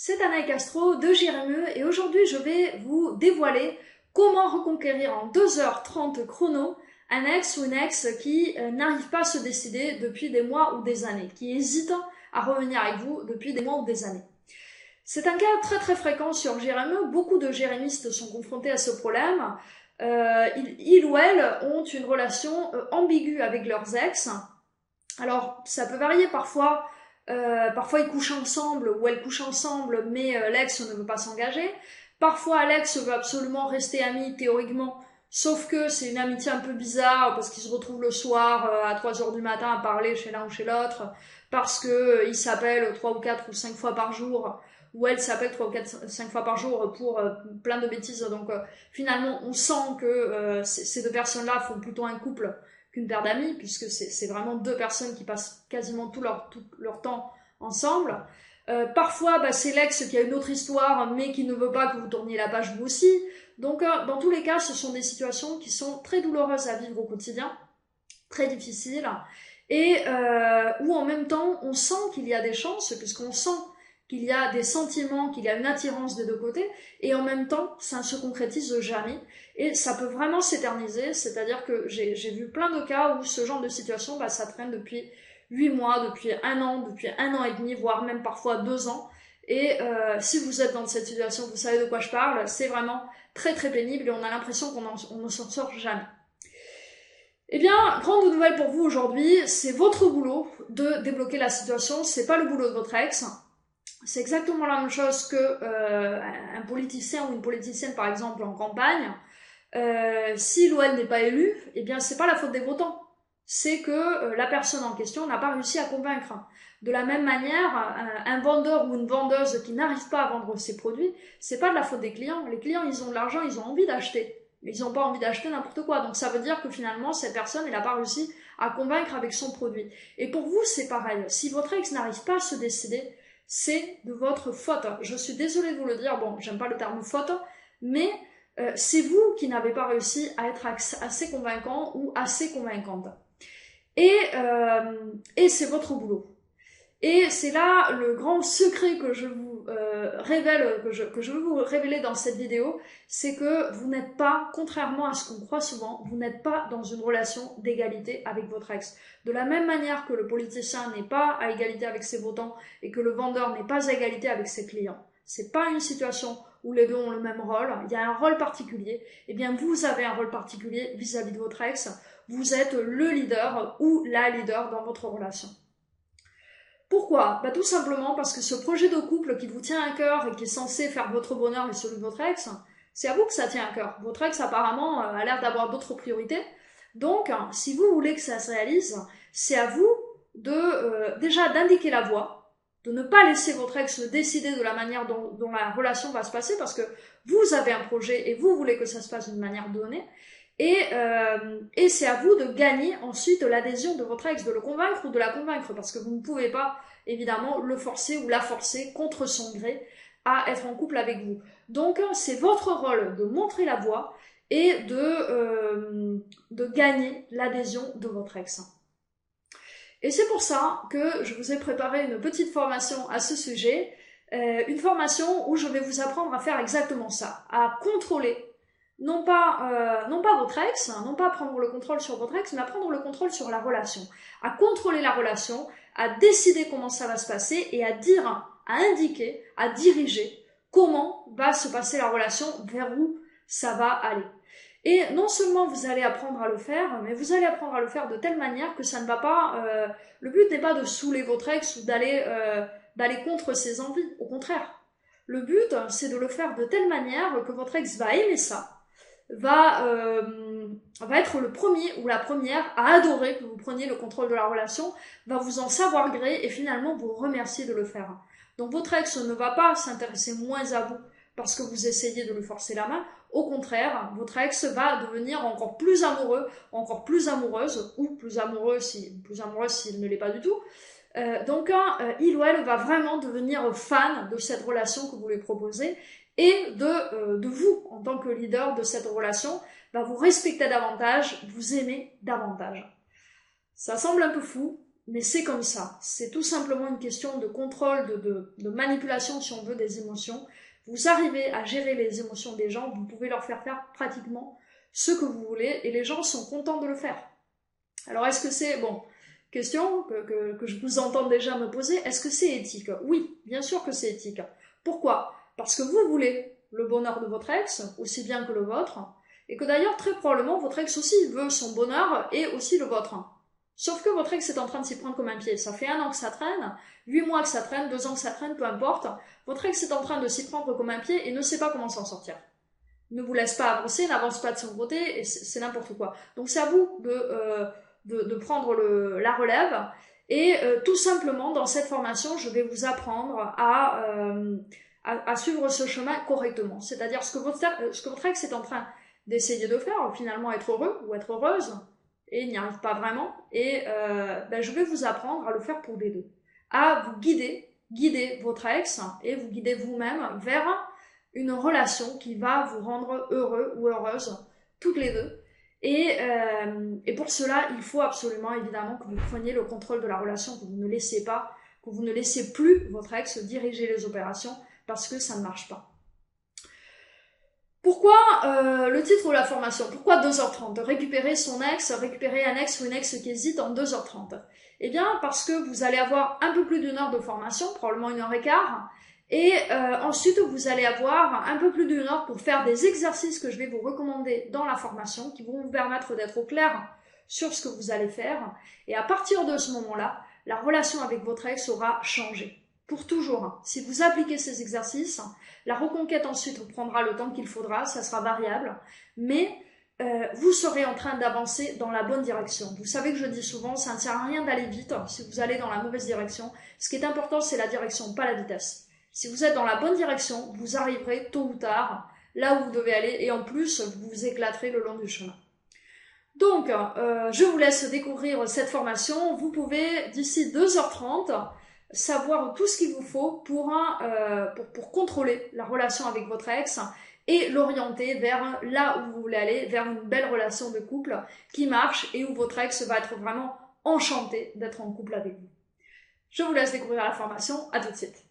c'est Anaï Castro de JRME et aujourd'hui je vais vous dévoiler comment reconquérir en 2h30 chrono un ex ou une ex qui n'arrive pas à se décider depuis des mois ou des années, qui hésite à revenir avec vous depuis des mois ou des années. C'est un cas très fréquent sur JRME, beaucoup de JRMistes sont confrontés à ce problème. Ils ou elles ont une relation ambiguë avec leurs ex. Alors ça peut varier parfois. Parfois ils couchent ensemble ou elles couchent ensemble, mais l'ex ne veut pas s'engager. Parfois l'ex veut absolument rester ami théoriquement, sauf que c'est une amitié un peu bizarre parce qu'ils se retrouvent le soir à 3h du matin à parler chez l'un ou chez l'autre, parce que ils s'appellent 3 ou 4 ou 5 fois par jour, ou elle s'appelle 3 ou 4, 5 fois par jour pour plein de bêtises. Donc finalement on sent que ces deux personnes-là font plutôt un couple qu'une paire d'amis, puisque c'est vraiment deux personnes qui passent quasiment tout leur temps ensemble. Parfois, c'est l'ex qui a une autre histoire, mais qui ne veut pas que vous tourniez la page vous aussi. Donc, dans tous les cas, ce sont des situations qui sont très douloureuses à vivre au quotidien, très difficiles, et où en même temps, on sent qu'il y a des chances, puisqu'on sent qu'il y a des sentiments, qu'il y a une attirance des deux côtés, et en même temps, ça ne se concrétise jamais, et ça peut vraiment s'éterniser, c'est-à-dire que j'ai vu plein de cas où ce genre de situation, ça traîne depuis 8 mois, depuis 1 an, depuis 1 an et demi, voire même parfois 2 ans, et si vous êtes dans cette situation, vous savez de quoi je parle, c'est vraiment très pénible, et on a l'impression qu'on ne s'en sort jamais. Eh bien, grande nouvelle pour vous aujourd'hui, c'est votre boulot de débloquer la situation, c'est pas le boulot de votre ex. C'est exactement la même chose que un politicien ou une politicienne, par exemple, en campagne. S'il ou elle n'est pas élu, eh bien, c'est pas la faute des votants. C'est que la personne en question n'a pas réussi à convaincre. De la même manière, un vendeur ou une vendeuse qui n'arrive pas à vendre ses produits, c'est pas de la faute des clients. Les clients, ils ont de l'argent, ils ont envie d'acheter. Mais ils n'ont pas envie d'acheter n'importe quoi. Donc ça veut dire que finalement, cette personne, elle n'a pas réussi à convaincre avec son produit. Et pour vous, c'est pareil. Si votre ex n'arrive pas à se décider, c'est de votre faute. Je suis désolée de vous le dire, bon, j'aime pas le terme faute, mais c'est vous qui n'avez pas réussi à être assez convaincant ou assez convaincante. Et c'est votre boulot. Et c'est là le grand secret que je vous révèle, que je veux vous révéler dans cette vidéo, c'est que vous n'êtes pas, contrairement à ce qu'on croit souvent, vous n'êtes pas dans une relation d'égalité avec votre ex. De la même manière que le politicien n'est pas à égalité avec ses votants et que le vendeur n'est pas à égalité avec ses clients. C'est pas une situation où les deux ont le même rôle, il y a un rôle particulier. Eh bien, vous avez un rôle particulier vis-à-vis de votre ex. Vous êtes le leader ou la leader dans votre relation. Pourquoi ? Tout simplement parce que ce projet de couple qui vous tient à cœur et qui est censé faire votre bonheur et celui de votre ex, c'est à vous que ça tient à cœur. Votre ex apparemment a l'air d'avoir d'autres priorités. Donc, si vous voulez que ça se réalise, c'est à vous de déjà d'indiquer la voie, de ne pas laisser votre ex décider de la manière dont la relation va se passer, parce que vous avez un projet et vous voulez que ça se passe d'une manière donnée. Et c'est à vous de gagner ensuite l'adhésion de votre ex, de le convaincre ou de la convaincre, parce que vous ne pouvez pas, évidemment, le forcer ou la forcer contre son gré à être en couple avec vous. Donc, c'est votre rôle de montrer la voie et de gagner l'adhésion de votre ex. Et c'est pour ça que je vous ai préparé une petite formation à ce sujet, une formation où je vais vous apprendre à faire exactement ça, à contrôler non pas votre ex, non pas prendre le contrôle sur votre ex, mais à prendre le contrôle sur la relation, à contrôler la relation, à décider comment ça va se passer et à dire, à indiquer, à diriger comment va se passer la relation, vers où ça va aller. Et non seulement vous allez apprendre à le faire, mais vous allez apprendre à le faire de telle manière que ça ne va pas... le but n'est pas de saouler votre ex ou d'aller contre ses envies, au contraire. Le but, c'est de le faire de telle manière que votre ex va aimer ça, va être le premier ou la première à adorer que vous preniez le contrôle de la relation, va vous en savoir gré et finalement vous remercier de le faire. Donc votre ex ne va pas s'intéresser moins à vous parce que vous essayez de lui forcer la main. Au contraire, votre ex va devenir encore plus amoureux, encore plus amoureuse, ou plus amoureux s'il ne l'est pas du tout. Donc il ou elle va vraiment devenir fan de cette relation que vous lui proposez et de vous en tant que leader de cette relation, vous respecter davantage, vous aimer davantage. Ça semble un peu fou, mais c'est comme ça. C'est tout simplement une question de contrôle, de manipulation, si on veut, des émotions. Vous arrivez à gérer les émotions des gens, vous pouvez leur faire pratiquement ce que vous voulez, et les gens sont contents de le faire. Alors est-ce que c'est, bon, question que je vous entends déjà me poser, est-ce que c'est éthique? Oui, bien sûr que c'est éthique. Pourquoi? Parce que vous voulez le bonheur de votre ex, aussi bien que le vôtre, et que d'ailleurs, très probablement, votre ex aussi veut son bonheur et aussi le vôtre. Sauf que votre ex est en train de s'y prendre comme un pied. Ça fait 1 an que ça traîne, 8 mois que ça traîne, 2 ans que ça traîne, peu importe. Votre ex est en train de s'y prendre comme un pied et ne sait pas comment s'en sortir. Ne vous laisse pas avancer, n'avance pas de son côté, et c'est n'importe quoi. Donc c'est à vous de prendre la relève, et tout simplement, dans cette formation, je vais vous apprendre à suivre ce chemin correctement. C'est-à-dire ce que votre ex est en train d'essayer de faire, finalement être heureux ou être heureuse, et il n'y arrive pas vraiment, et je vais vous apprendre à le faire pour les deux. À vous guider votre ex, et vous guider vous-même vers une relation qui va vous rendre heureux ou heureuse, toutes les deux. Et pour cela, il faut absolument, évidemment, que vous preniez le contrôle de la relation, que vous ne laissez plus votre ex diriger les opérations, parce que ça ne marche pas. Pourquoi le titre de la formation? Pourquoi 2h30? Récupérer un ex ou une ex qui hésite en 2h30. Eh bien, parce que vous allez avoir un peu plus d'1 heure de formation, probablement 1h15, et ensuite vous allez avoir un peu plus d'1 heure pour faire des exercices que je vais vous recommander dans la formation, qui vont vous permettre d'être au clair sur ce que vous allez faire, et à partir de ce moment-là, la relation avec votre ex aura changé. Pour toujours. Si vous appliquez ces exercices, la reconquête ensuite prendra le temps qu'il faudra, ça sera variable, mais vous serez en train d'avancer dans la bonne direction. Vous savez que je dis souvent, ça ne sert à rien d'aller vite si vous allez dans la mauvaise direction. Ce qui est important, c'est la direction, pas la vitesse. Si vous êtes dans la bonne direction, vous arriverez tôt ou tard là où vous devez aller, et en plus, vous vous éclaterez le long du chemin. Donc, je vous laisse découvrir cette formation. Vous pouvez, d'ici 2h30, savoir tout ce qu'il vous faut pour contrôler la relation avec votre ex et l'orienter vers là où vous voulez aller, vers une belle relation de couple qui marche et où votre ex va être vraiment enchanté d'être en couple avec vous. Je vous laisse découvrir la formation. À tout de suite.